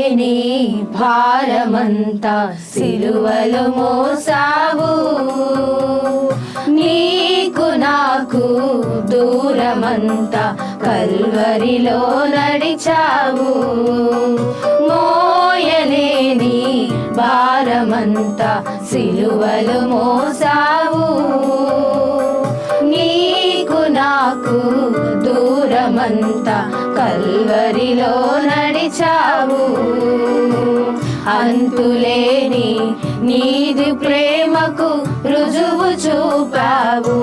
మోయలేని భారమంతా సిలువలో మోసావు, నీకు నాకు దూరమంతా కల్వరిలో నడిచావు. మోయలేని భారమంతా సిలువలో మోసావు, నీకు నాకు దూరమంతా కల్వరిలో నడిచావు. అంతులేని నీది ప్రేమకు రుజువు చూపావు,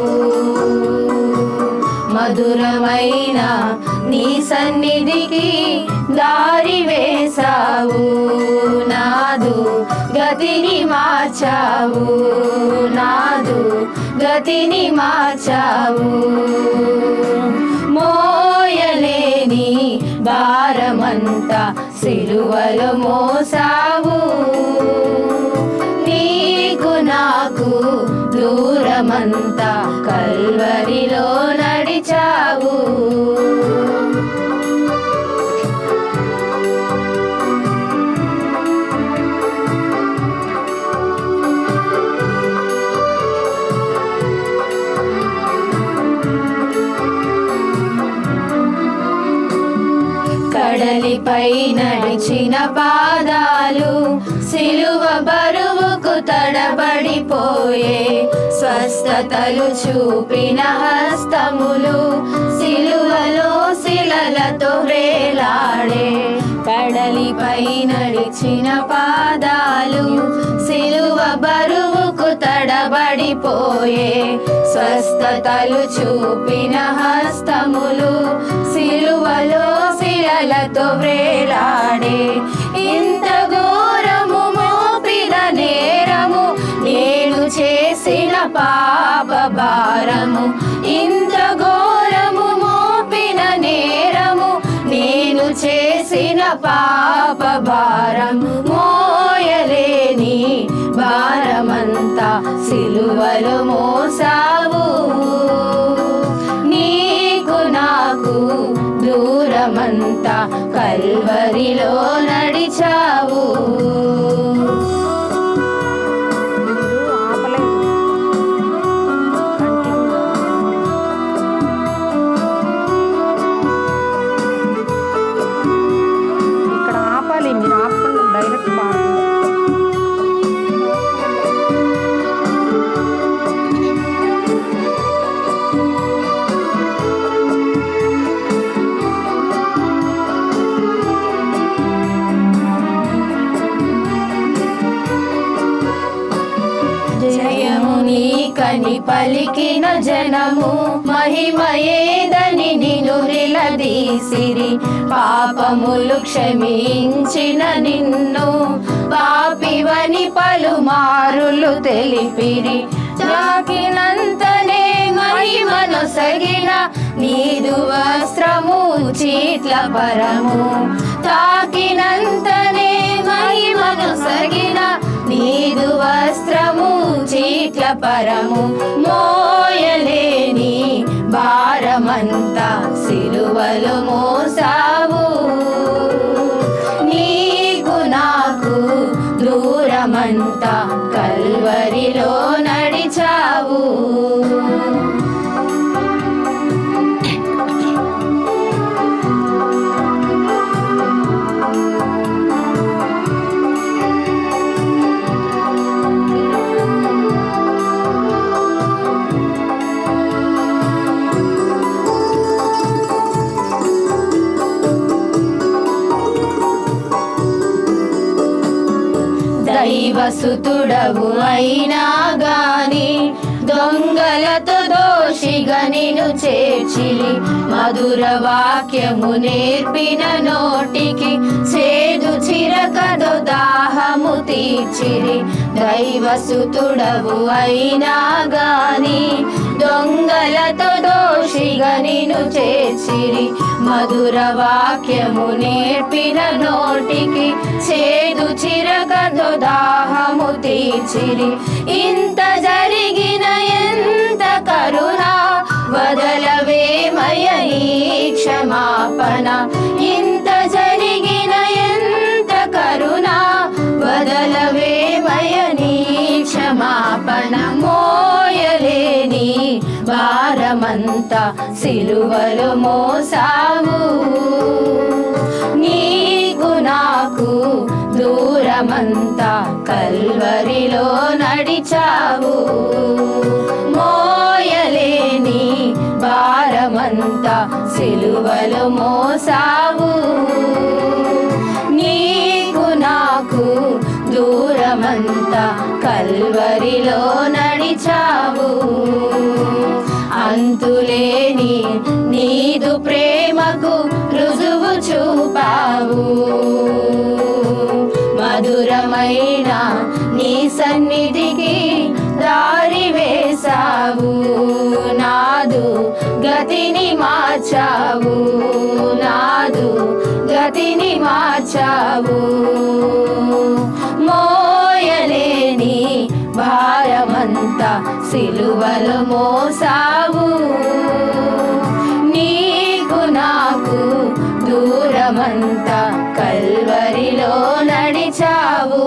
మధురమైన నీ సన్నిధికి దారి వేసావు. నాదు గతిని మార్చావు, నాదు గతిని మార్చావు. మోయలేని భారమంతా సిలువలో మోసావు, నీకు నాకు దూరమంతా కల్వరిలో నడిచావు. కడలిపై నడిచిన పాదాలు సిలువ బరువుకు తడబడిపోయే, స్వస్థతలు చూపిన హస్తములు సిలువలో శిలలతో వేలాడే. కడలిపై నడిచిన పాదాలు సిలువ బరువుకు తడబడిపోయే, స్వస్థతలు చూపిన హస్తములు సిలువలో శిలలతో వేలాడే. ఇంత ఘోరము మోపిన నేరము నేను చేసిన పాప భారము, ఇంత ఘోరము మోపిన నేరము నేను చేసిన పాప భారము. మోయలేని భారమంతా సిలువలో మోసావు, నీకు నాకు దూరమంతా కల్వరిలో నడిచావు. ఇక్కడ ఆపాలి, మీరు ఆపకుండా డైరెక్ట్ పాడు. జయము నీకని పలికిన జనము మహిమయేదని నిన్ను నిలదీసిరి, పాపములు క్షమించిన నిన్ను పాపివని పలుమారులు తెలిపిరి. తాకినంతనే మహిమను సగిన నీదు వస్త్రము చీట్ల పరము, తాకినంతనే మహిమను సగిన నీదు వస్త్రము చీట్ల పరము. మోయలేని భారమంతా సిలువలో మోసావు, నీకు నాకు దూరమంతా కల్వరిలో నడిచావు. దైవసుతుడవు అయినా గాని దొంగలతో దోషిగా నిన్ను చేర్చిరి, మధుర వాక్యము నేర్పిన నోటికి చేదు చిరకదు దాహము తీర్చిరి. దైవసుతుడవు అయినా గాని దొంగలతో దోషిగా నిన్ను చేర్చిరి, మధుర వాక్యము నేర్పిన నోటికి చేదు చిరకదు దాహము తీర్చిరి. ఇంత జరిగిన ఎంత కరుణ వదలవేమయ ఈ క్షమాపణ, ఇంత జరిగిన ఎంత భారమంతా సిలువలో మోసావు. నీకు నాకు దూరమంతా కల్వరిలో నడిచావు. మోయలేని భారమంతా సిలువలో మోసావు. నీకు నాకు దూరమంతా కల్వరిలో నడిచావు. అంతులేని నీదు ప్రేమకు రుజువు చూపావు. మధురమైన నీ సన్నిధికి దారి వేసావు. నాదు గతిని మార్చావు. నాదు గతిని మార్చావు. మోయలేని భారమంతా సిలువలో మోసావు. నీకు నాకు దూరమంతా కల్వరిలో నడిచావు.